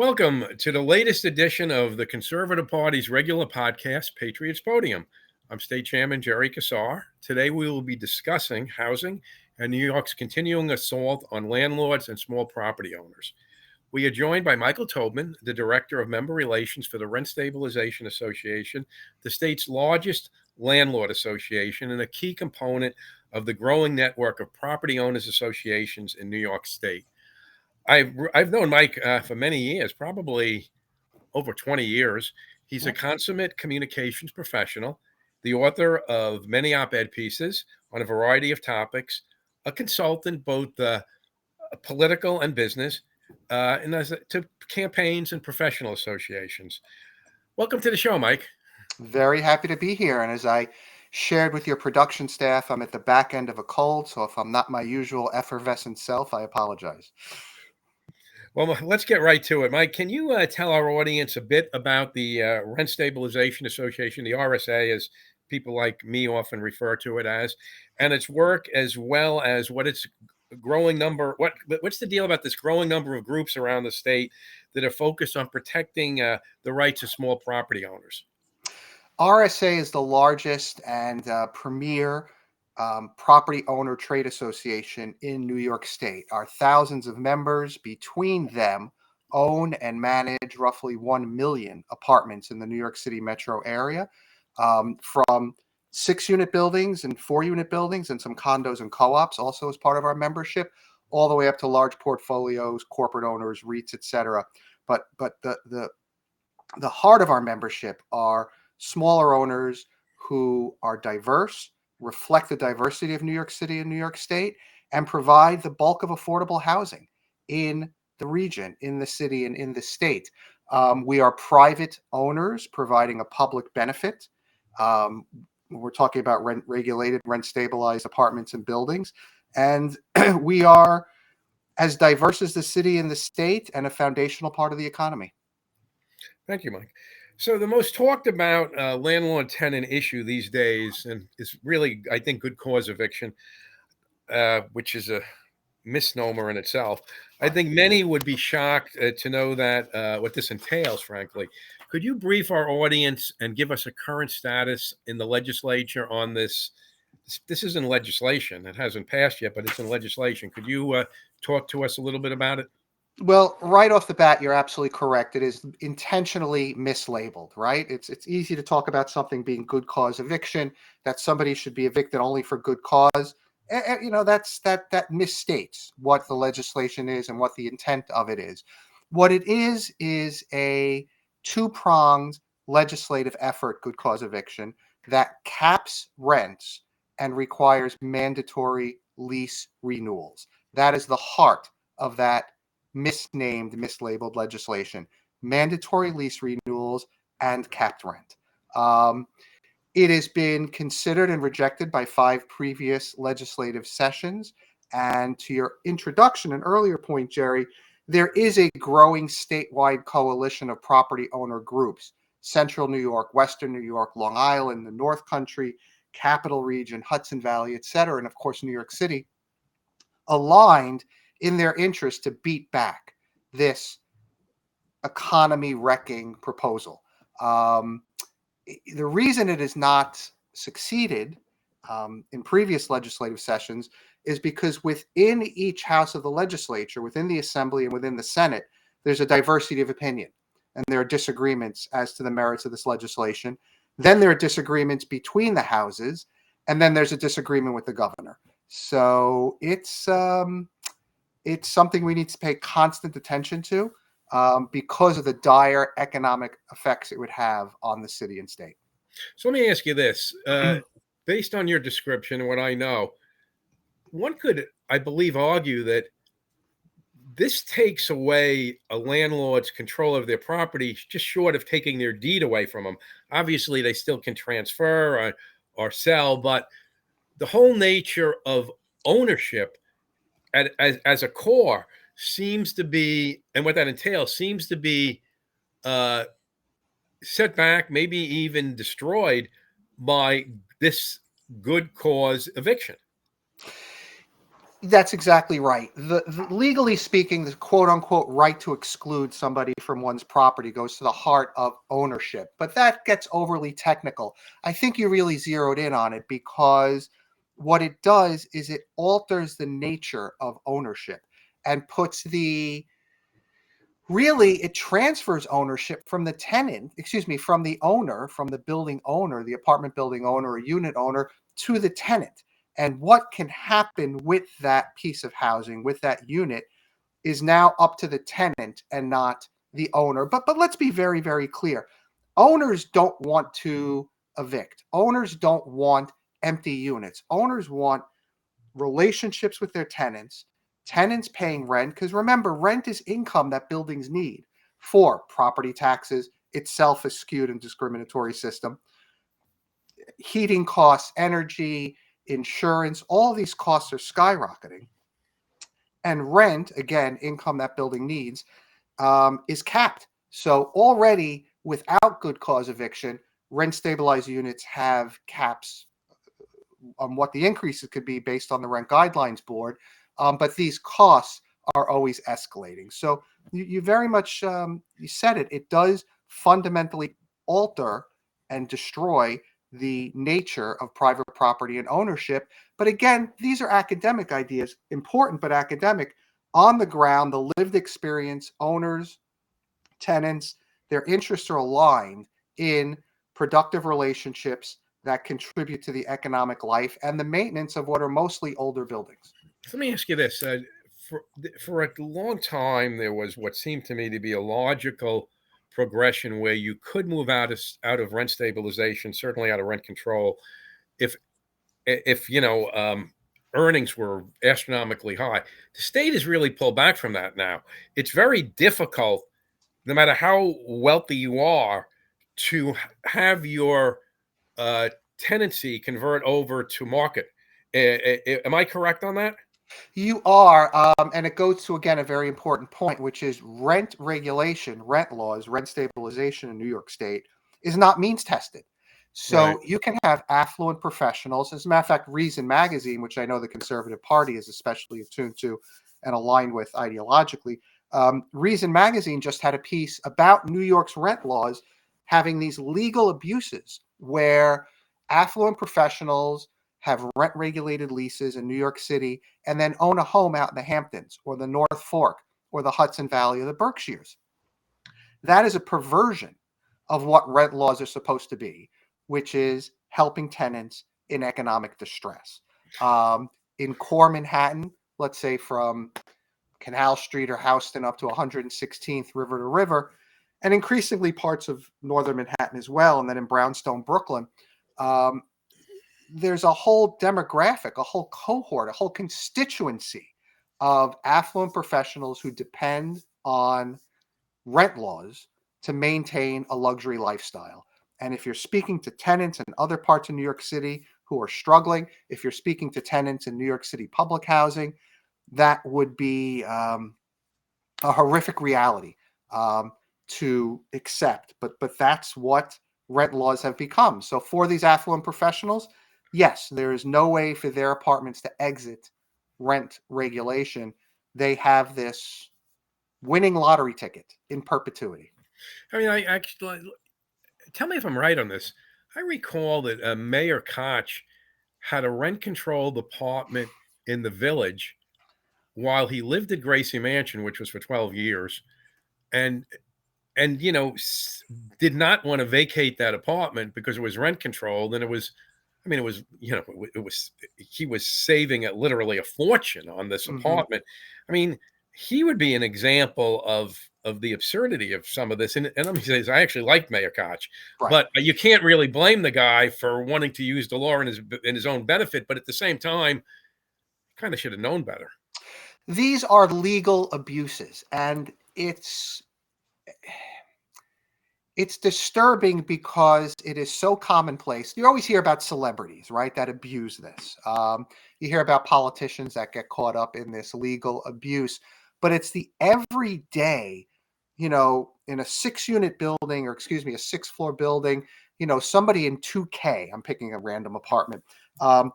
Welcome to the latest edition of the Conservative Party's regular podcast, Patriots Podium. I'm State Chairman Jerry Kassar. Today we will be discussing housing and New York's continuing assault on landlords and small property owners. We are joined by Michael Tobman, the Director of Member Relations for the Rent Stabilization Association, the state's largest landlord association and a key component of the growing network of property owners associations in New York State. I've known Mike for many years, probably over 20 years. He's a consummate communications professional, the author of many op-ed pieces on a variety of topics, a consultant both political and business, and to campaigns and professional associations. Welcome to the show, Mike. Very happy to be here. And as I shared with your production staff, I'm at the back end of a cold, so if I'm not my usual effervescent self, I apologize. Well, let's get right to it. Mike, can you tell our audience a bit about the Rent Stabilization Association, the RSA, as people like me often refer to it as, and its work, as well as what its growing number, what's the deal about this growing number of groups around the state that are focused on protecting the rights of small property owners? RSA is the largest and premier property owner trade association in New York State. Our thousands of members between them own and manage roughly 1 million apartments in the New York City metro area, from 6-unit buildings and 4-unit buildings and some condos and co-ops also as part of our membership, all the way up to large portfolios, corporate owners, REITs, etc. But the heart of our membership are smaller owners who are diverse, reflect the diversity of New York City and New York State, and provide the bulk of affordable housing in the region, in the city, and in the state. We are private owners providing a public benefit. We're talking about rent-regulated, rent-stabilized apartments and buildings. And we are as diverse as the city and the state and a foundational part of the economy. Thank you, Mike. So the most talked about landlord-tenant issue these days, and is really, I think, good cause eviction, which is a misnomer in itself. I think many would be shocked to know that what this entails, frankly. Could you brief our audience and give us a current status in the legislature on this? This isn't legislation. It hasn't passed yet, but it's in legislation. Could you talk to us a little bit about it? Well, right off the bat, you're absolutely correct. It is intentionally mislabeled, right? It's easy to talk about something being good cause eviction, that somebody should be evicted only for good cause. You know, that misstates what the legislation is and what the intent of it is. What it is a two-pronged legislative effort, good cause eviction, that caps rents and requires mandatory lease renewals. That is the heart of that misnamed, mislabeled legislation: mandatory lease renewals and capped rent. It has been considered and rejected by 5 previous legislative sessions. And to your introduction, an earlier point, Jerry, there is a growing statewide coalition of property owner groups: Central New York, Western New York, Long Island, the North Country, Capital Region, Hudson Valley, et cetera, and of course, New York City, aligned in their interest to beat back this economy-wrecking proposal. The reason it has not succeeded in previous legislative sessions is because within each house of the legislature, within the Assembly and within the Senate, there's a diversity of opinion, and there are disagreements as to the merits of this legislation. Then there are disagreements between the houses, and then there's a disagreement with the governor. So it's something we need to pay constant attention to because of the dire economic effects it would have on the city and state. So let me ask you this. Based on your description and what I know, one could, I believe, argue that this takes away a landlord's control of their property, just short of taking their deed away from them. Obviously, they still can transfer or sell, but the whole nature of ownership as a core seems to be, and what that entails, seems to be set back, maybe even destroyed by this good cause eviction. That's exactly right. Legally speaking, the quote unquote right to exclude somebody from one's property goes to the heart of ownership, but that gets overly technical. I think you really zeroed in on it because what it does is it alters the nature of ownership and puts the really it transfers ownership from the tenant, excuse me, from the owner, from the building owner, the apartment building owner or unit owner to the tenant. And what can happen with that piece of housing, with that unit, is now up to the tenant and not the owner. But let's be very, very clear. Owners don't want to evict. Owners don't want empty units. Owners want relationships with their tenants, tenants paying rent, because remember, rent is income that buildings need for property taxes, itself a skewed and discriminatory system, heating costs, energy, insurance, all these costs are skyrocketing. And rent, again, income that building needs, is capped. So already without good cause eviction, rent stabilized units have caps on what the increases could be based on the rent guidelines board. But these costs are always escalating. So you very much you said it. It does fundamentally alter and destroy the nature of private property and ownership. But again, these are academic ideas, important but academic. On the ground, the lived experience, owners, tenants, their interests are aligned in productive relationships that contribute to the economic life and the maintenance of what are mostly older buildings. Let me ask you this: for a long time, there was what seemed to me to be a logical progression where you could move out of rent stabilization, certainly out of rent control, if earnings were astronomically high. The state has really pulled back from that now. It's very difficult, no matter how wealthy you are, to have your uh, tenancy convert over to market. Am I correct on that? You are, and it goes to again a very important point, which is rent regulation, rent laws, rent stabilization in New York State is not means tested. Right. So you can have affluent professionals. As a matter of fact, Reason Magazine, which I know the Conservative Party is especially attuned to and aligned with ideologically, Reason Magazine just had a piece about New York's rent laws having these legal abuses where affluent professionals have rent regulated leases in New York City and then own a home out in the Hamptons or the North Fork or the Hudson Valley or the Berkshires. That is a perversion of what rent laws are supposed to be, which is helping tenants in economic distress. In core Manhattan, let's say from Canal Street or Houston up to 116th River to River, and increasingly parts of northern Manhattan as well, and then in Brownstone, Brooklyn, um, there's a whole demographic, a whole cohort, a whole constituency of affluent professionals who depend on rent laws to maintain a luxury lifestyle. And if you're speaking to tenants in other parts of New York City who are struggling, if you're speaking to tenants in New York City public housing, that would be a horrific reality um, to accept. But that's what rent laws have become. So for these affluent professionals, yes, there is no way for their apartments to exit rent regulation. They have this winning lottery ticket in perpetuity. I mean, I actually tell me if I'm right on this. I recall that Mayor Koch had a rent-controlled apartment in the Village while he lived at Gracie Mansion, which was for 12 years, and did not want to vacate that apartment because it was rent controlled, and it was. I mean, it was, it was, he was saving literally a fortune on this Hmm. apartment. I mean, he would be an example of the absurdity of some of this. And let me say this, I actually like Mayor Koch, Right. but you can't really blame the guy for wanting to use the law in his own benefit. But at the same time, kind of should have known better. These are legal abuses, and it's disturbing because it is so commonplace. You always hear about celebrities, right, that abuse this. You hear about politicians that get caught up in this legal abuse, but it's the everyday, in a 6 unit building, or excuse me, a 6 floor building, somebody in 2K, I'm picking a random apartment, um,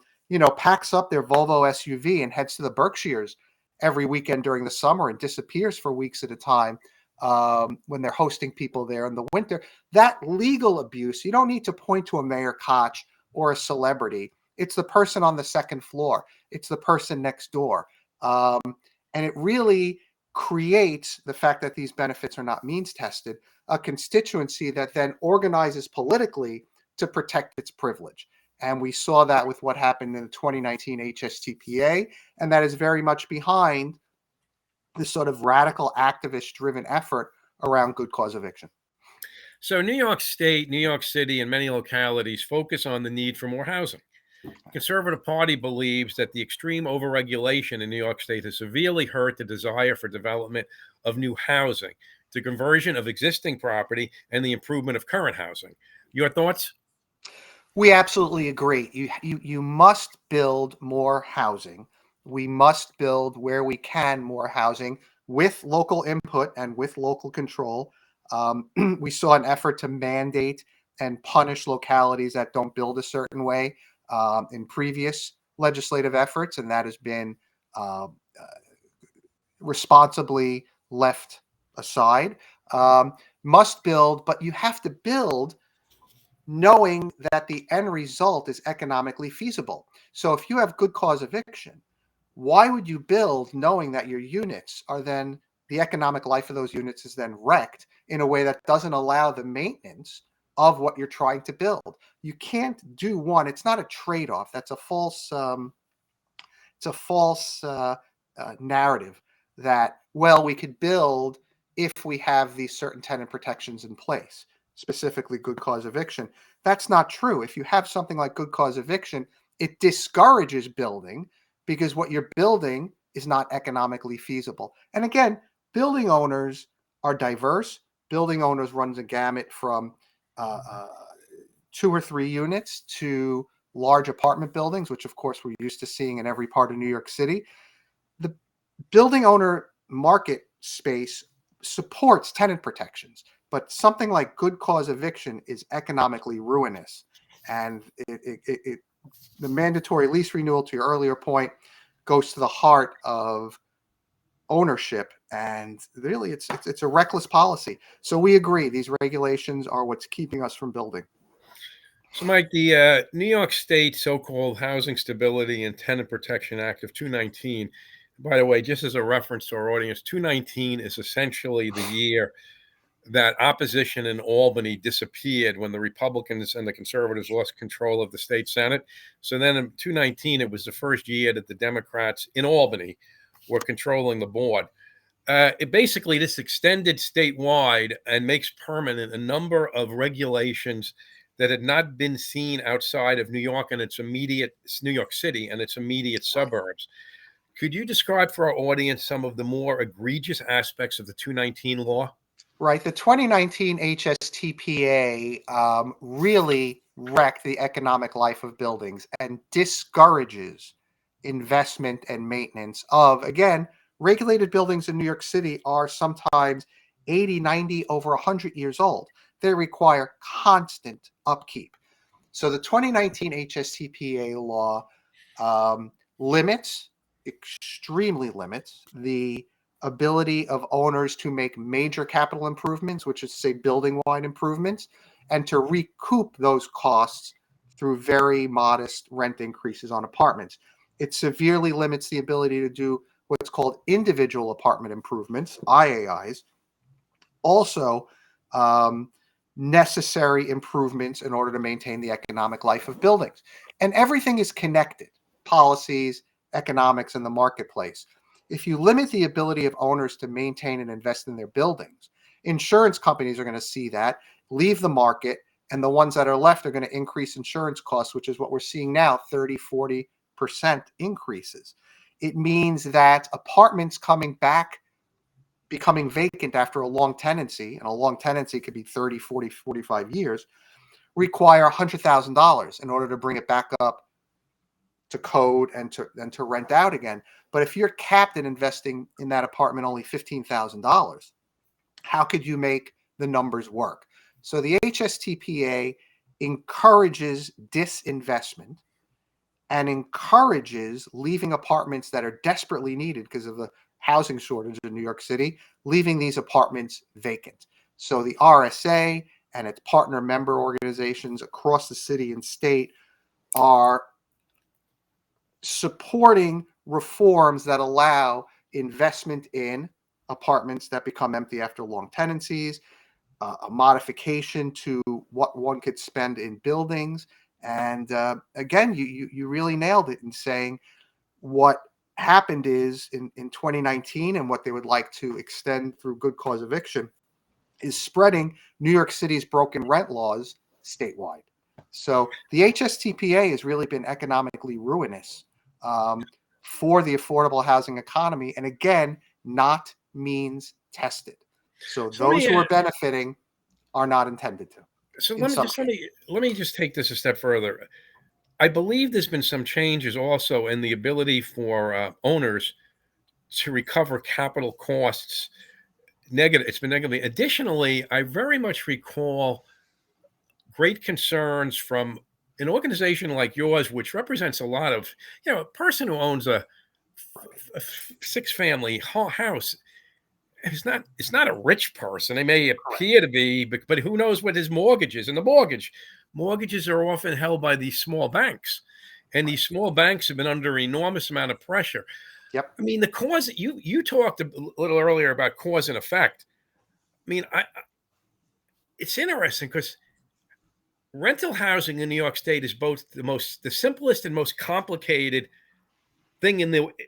packs up their Volvo SUV and heads to the Berkshires every weekend during the summer and disappears for weeks at a time when they're hosting people there in the winter. That legal abuse, you don't need to point to a Mayor Koch or a celebrity. It's the person on the second floor. It's the person next door. And it really creates the fact that these benefits are not means tested, a constituency that then organizes politically to protect its privilege. And we saw that with what happened in the 2019 HSTPA, and that is very much behind this sort of radical activist driven effort around good cause eviction. So, New York State, New York City, and many localities focus on the need for more housing. The Conservative Party believes that the extreme overregulation in New York State has severely hurt the desire for development of new housing, the conversion of existing property, and the improvement of current housing. Your thoughts? We absolutely agree. You must build more housing. We must build where we can more housing with local input and with local control. We saw an effort to mandate and punish localities that don't build a certain way in previous legislative efforts, and that has been uh, responsibly left aside. Must build, but you have to build knowing that the end result is economically feasible. So if you have good cause eviction, why would you build knowing that your units are then, the economic life of those units is then wrecked in a way that doesn't allow the maintenance of what you're trying to build? You can't do one. It's not a trade-off. That's a false narrative that, well, we could build if we have these certain tenant protections in place, specifically good cause eviction. That's not true. If you have something like good cause eviction, it discourages building because what you're building is not economically feasible. And again, building owners are diverse. Building owners runs a gamut from uh, uh, 2 or 3 units to large apartment buildings, which of course we're used to seeing in every part of New York City. The building owner market space supports tenant protections, but something like good cause eviction is economically ruinous. And the mandatory lease renewal, to your earlier point, goes to the heart of ownership, and really it's a reckless policy. So we agree these regulations are what's keeping us from building. So, Mike, the New York State so-called Housing Stability and Tenant Protection Act of 219, by the way, just as a reference to our audience, 219 is essentially the year that opposition in Albany disappeared when the Republicans and the conservatives lost control of the state Senate. So then in 219, it was the first year that the Democrats in Albany were controlling the board. It basically, this extended statewide and makes permanent a number of regulations that had not been seen outside of New York and its immediate New York City and its immediate suburbs. Could you describe for our audience some of the more egregious aspects of the 219 law? Right. The 2019 HSTPA really wrecked the economic life of buildings and discourages investment and maintenance of, again, regulated buildings in New York City are sometimes 80, 90, over 100 years old. They require constant upkeep. So the 2019 HSTPA law um, limits, extremely limits, the ability of owners to make major capital improvements, which is to say building-wide improvements, and to recoup those costs through very modest rent increases on apartments. It severely limits the ability to do what's called individual apartment improvements, IAIs. Also, um, necessary improvements in order to maintain the economic life of buildings. And everything is connected: policies, economics, and the marketplace. If you limit the ability of owners to maintain and invest in their buildings, insurance companies are going to see that, leave the market, and the ones that are left are going to increase insurance costs, which is what we're seeing now, 30, 40% increases. It means that apartments coming back, becoming vacant after a long tenancy, and a long tenancy could be 30, 40, 45 years, require $100,000 in order to bring it back up to code and to rent out again. But if you're capped in investing in that apartment only $15,000, how could you make the numbers work? So the HSTPA encourages disinvestment and encourages leaving apartments that are desperately needed because of the housing shortage in New York City, leaving these apartments vacant. So the RSA and its partner member organizations across the city and state are supporting reforms that allow investment in apartments that become empty after long tenancies, a modification to what one could spend in buildings. And again, you really nailed it in saying what happened is in 2019 and what they would like to extend through good cause eviction is spreading New York City's broken rent laws statewide. So the HSTPA has really been economically ruinous for the affordable housing economy. And again, not means tested. So So let those me who are benefiting are not intended to so in let me some just cases. let me just take this a step further. I believe there's been some changes also in the ability for owners to recover capital costs. Negative. It's been negatively. Additionally, I very much recall great concerns from an organization like yours, which represents a lot of, a person who owns a six-family house. It's not a rich person. They may Correct. appear to be, but who knows what his mortgage is? And the mortgages are often held by these small banks, and Right. these small banks have been under enormous amount of pressure. Yep. I mean, the cause you talked a little earlier about cause and effect. I mean, it's interesting because rental housing in New York State is both the simplest and most complicated thing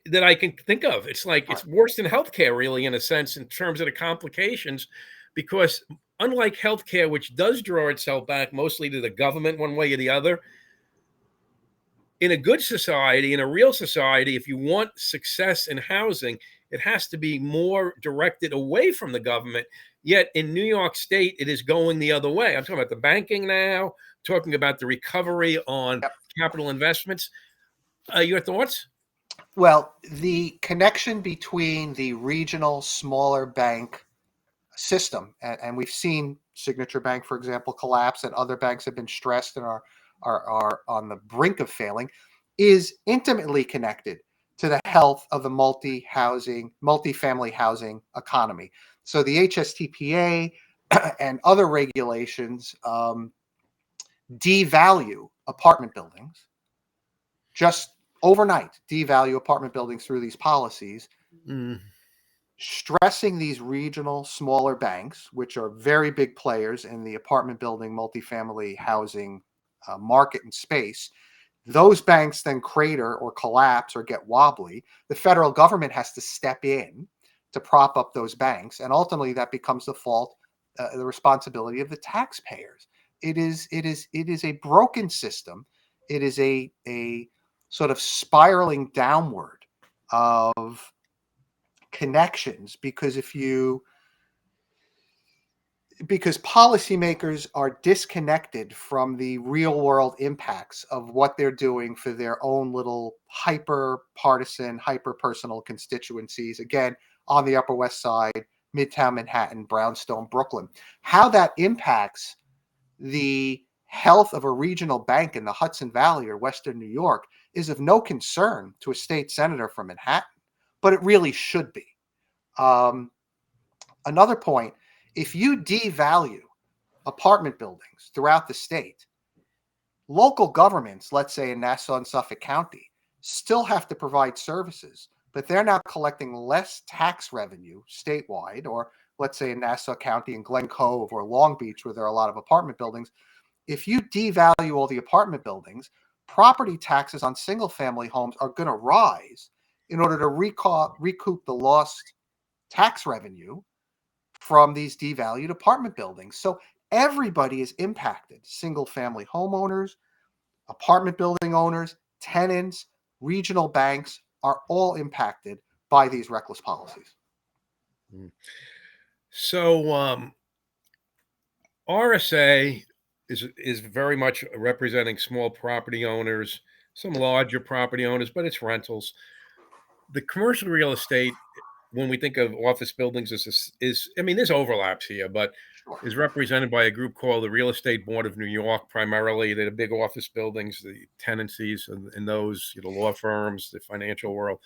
that I can think of. It's like Right. it's worse than healthcare, really, in a sense, in terms of the complications, because unlike healthcare, which does draw itself back mostly to the government one way or the other, in a good society, in a real society, if you want success in housing, it has to be more directed away from the government. Yet in New York State, it is going the other way. I'm talking about the banking now, talking about the recovery on Yep. capital investments. Your thoughts? Well, the connection between the regional smaller bank system, and we've seen Signature Bank, for example, collapse, and other banks have been stressed and are on the brink of failing, is intimately connected to the health of the multifamily housing economy. So the HSTPA and other regulations devalue apartment buildings just overnight, devalue apartment buildings through these policies, Mm, stressing these regional smaller banks, which are very big players in the apartment building, multifamily housing market and space. Those banks then crater or collapse or get wobbly. The federal government has to step in to prop up those banks, and ultimately that becomes the responsibility of the taxpayers. It is a broken system. It is a sort of spiraling downward of connections because policymakers are disconnected from the real world impacts of what they're doing for their own little hyper partisan, hyper personal constituencies. Again, on the Upper West Side, Midtown Manhattan, Brownstone, Brooklyn. How that impacts the health of a regional bank in the Hudson Valley or Western New York is of no concern to a state senator from Manhattan, but it really should be. Um, Another point, if you devalue apartment buildings throughout the state, local governments, let's say in Nassau and Suffolk County, still have to provide services, but they're now collecting less tax revenue statewide, or let's say in Nassau County and Glen Cove or Long Beach, where there are a lot of apartment buildings. If you devalue all the apartment buildings, property taxes on single family homes are going to rise in order to recoup the lost tax revenue from these devalued apartment buildings. So everybody is impacted: single family homeowners, apartment building owners, tenants, regional banks are all impacted by these reckless policies. mm. So RSA is very much representing small property owners, some larger property owners, but it's rentals. The commercial real estate, when we think of office buildings, is I mean, there's overlaps here, but is represented by a group called the Real Estate Board of New York. Primarily, they're the big office buildings, the tenancies, and those, law firms, the financial world.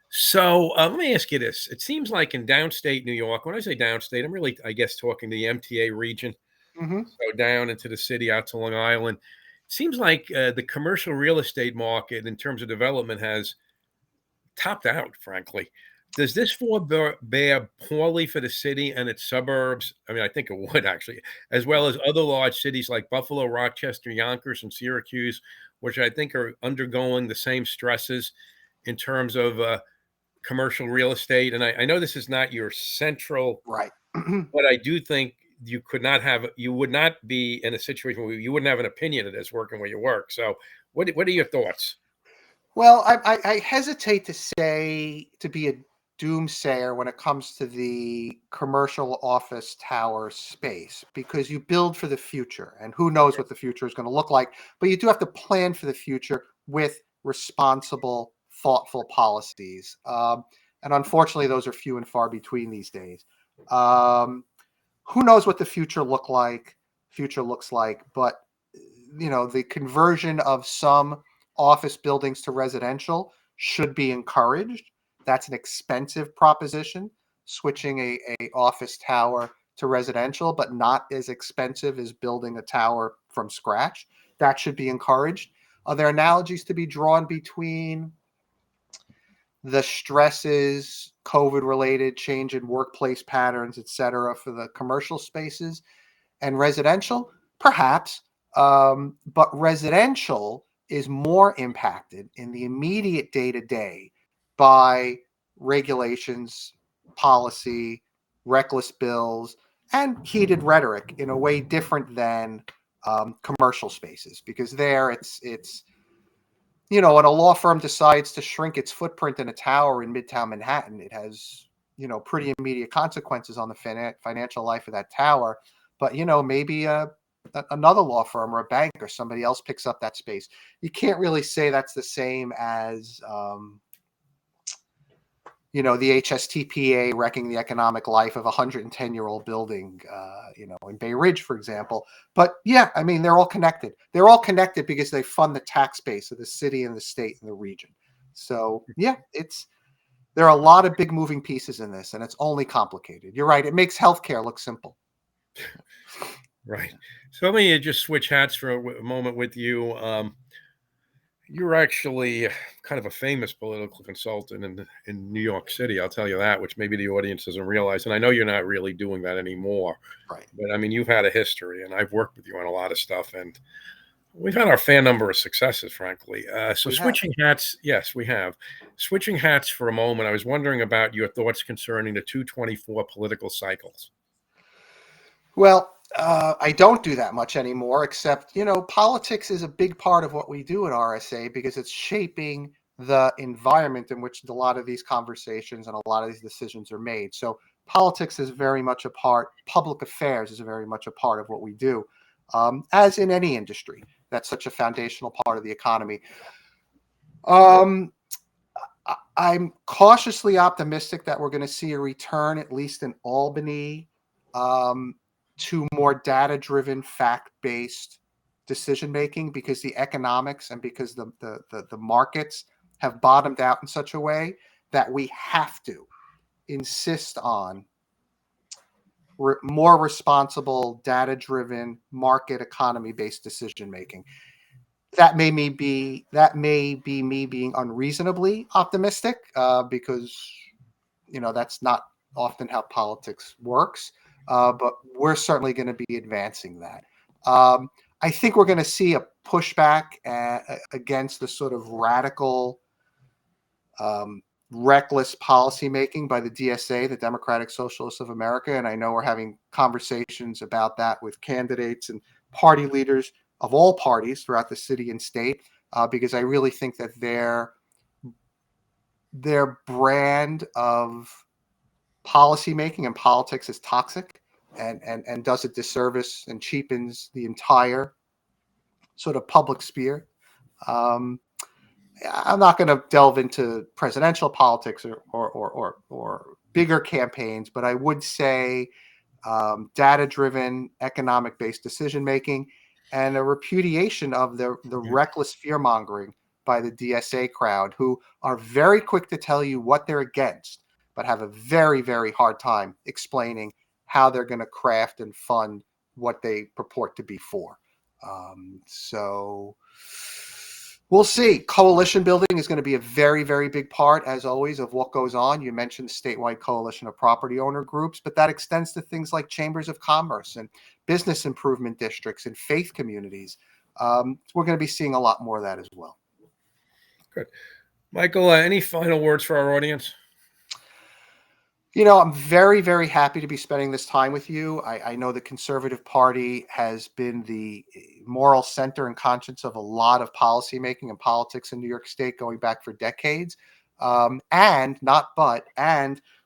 So let me ask you this. It seems like in downstate New York, when I say downstate, I'm really, I guess, talking the MTA region, Mm-hmm. so down into the city out to Long Island. It seems like the commercial real estate market in terms of development has topped out, frankly. Does this bear poorly for the city and its suburbs? I mean, I think it would actually, as well as other large cities like Buffalo, Rochester, Yonkers, and Syracuse, which I think are undergoing the same stresses in terms of commercial real estate. And I know this is not your central, Right. but I do think you would not be in a situation where you wouldn't have an opinion of this working where you work. So what are your thoughts? Well, I hesitate to be a doomsayer when it comes to the commercial office tower space, because you build for the future and who knows what the future is going to look like. But you do have to plan for the future with responsible, thoughtful policies. And unfortunately, those are few and far between these days. Um, who knows what the future looks like, but the conversion of some office buildings to residential should be encouraged. That's an expensive proposition, switching a office tower to residential, but not as expensive as building a tower from scratch. That should be encouraged. Are there analogies to be drawn between the stresses, COVID related change in workplace patterns, et cetera, for the commercial spaces and residential? Perhaps. But residential is more impacted in the immediate day to day by regulations, policy, reckless bills, and heated rhetoric in a way different than commercial spaces, because there it's when a law firm decides to shrink its footprint in a tower in Midtown Manhattan, it has pretty immediate consequences on the financial life of that tower. But maybe another law firm or a bank or somebody else picks up that space. You can't really say that's the same as the HSTPA wrecking the economic life of a 110-year-old building, in Bay Ridge, for example. But yeah, I mean, they're all connected. They're all connected because they fund the tax base of the city and the state and the region. So yeah, there are a lot of big moving pieces in this, and it's only complicated. You're right. It makes healthcare look simple. Right. So let me just switch hats for a moment with you. You're actually kind of a famous political consultant in New York City. I'll tell you that, which maybe the audience doesn't realize. And I know you're not really doing that anymore. Right. But I mean, you've had a history, and I've worked with you on a lot of stuff, and we've had our fair number of successes, frankly. So switching hats, yes, we have. Switching hats for a moment, I was wondering about your thoughts concerning the 224 political cycles. Well, I don't do that much anymore, except, politics is a big part of what we do at RSA because it's shaping the environment in which a lot of these conversations and a lot of these decisions are made. So politics is very much a part, public affairs is very much a part of what we do, as in any industry. That's such a foundational part of the economy. I'm cautiously optimistic that we're going to see a return, at least in Albany, to more data-driven, fact-based decision making, because the economics and because the markets have bottomed out in such a way that we have to insist on more responsible, data-driven, market economy-based decision making. That may be me being unreasonably optimistic, because that's not often how politics works. But we're certainly going to be advancing that. I think we're going to see a pushback against the sort of radical, reckless policymaking by the DSA, the Democratic Socialists of America. And I know we're having conversations about that with candidates and party leaders of all parties throughout the city and state, because I really think that their brand of policymaking and politics is toxic and does a disservice and cheapens the entire sort of public sphere. I'm not going to delve into presidential politics or bigger campaigns, but I would say data-driven, economic-based decision-making, and a repudiation of the reckless fear-mongering by the DSA crowd, who are very quick to tell you what they're against, but have a very, very hard time explaining how they're going to craft and fund what they purport to be for. So we'll see. Coalition building is going to be a very, very big part, as always, of what goes on. You mentioned the statewide coalition of property owner groups, but that extends to things like chambers of commerce and business improvement districts and faith communities. We're going to be seeing a lot more of that as well. Good. Michael, any final words for our audience? I'm very, very happy to be spending this time with you. I know the Conservative Party has been the moral center and conscience of a lot of policymaking and politics in New York State going back for decades. And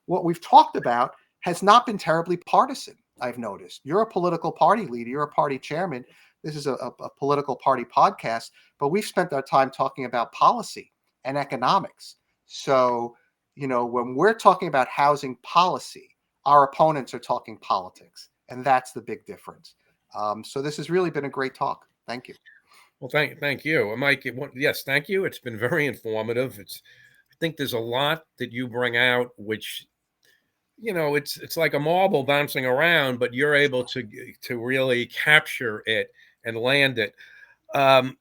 what we've talked about has not been terribly partisan, I've noticed. You're a political party leader. You're a party chairman. This is a political party podcast, but we've spent our time talking about policy and economics. So, when we're talking about housing policy, our opponents are talking politics, and that's the big difference. So this has really been a great talk. Thank you. Well, thank you, Mike. Yes, thank you. It's been very informative. I think there's a lot that you bring out, which, it's like a marble bouncing around, but you're able to really capture it and land it. I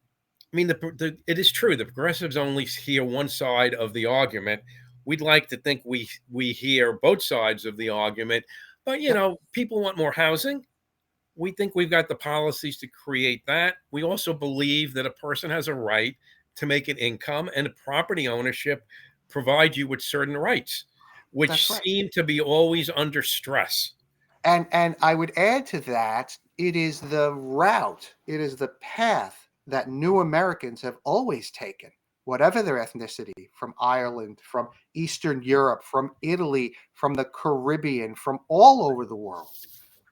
mean, it is true. The progressives only hear one side of the argument. We'd like to think we hear both sides of the argument, but people want more housing. We think we've got the policies to create that. We also believe that a person has a right to make an income, and property ownership provides you with certain rights, which seem to be always under stress. And I would add to that, it is the route, it is the path that new Americans have always taken, whatever their ethnicity, from Ireland, from Eastern Europe, from Italy, from the Caribbean, from all over the world.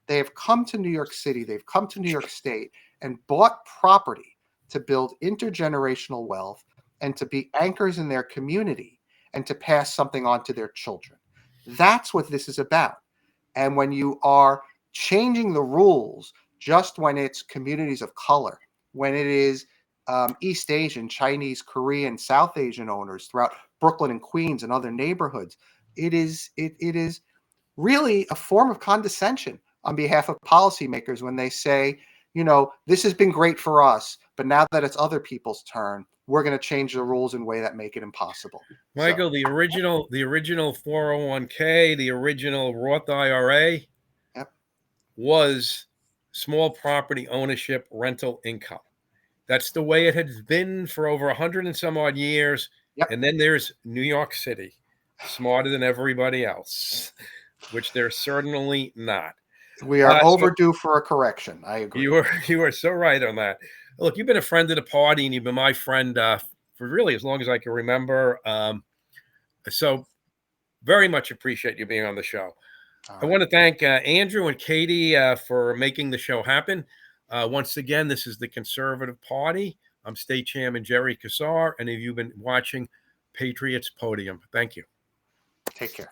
They have come to New York City, they've come to New York State and bought property to build intergenerational wealth and to be anchors in their community and to pass something on to their children. That's what this is about. And when you are changing the rules just when it's communities of color, when it is East Asian, Chinese, Korean, South Asian owners throughout Brooklyn and Queens and other neighborhoods, it is really a form of condescension on behalf of policymakers when they say, this has been great for us, but now that it's other people's turn, we're going to change the rules in a way that make it impossible. Michael, the original 401k, the original Roth IRA, was small property ownership rental income. That's the way it has been for over 100 and some odd years. Yep. And then there's New York City, smarter than everybody else, which they're certainly not. We are overdue for a correction. I agree. You are so right on that. Look, you've been a friend of the party, and you've been my friend for really as long as I can remember. So very much appreciate you being on the show. I want to thank Andrew and Katie for making the show happen. Once again, this is the Conservative Party. I'm State Chairman Jerry Kassar, and you've been watching Patriots Podium. Thank you. Take care.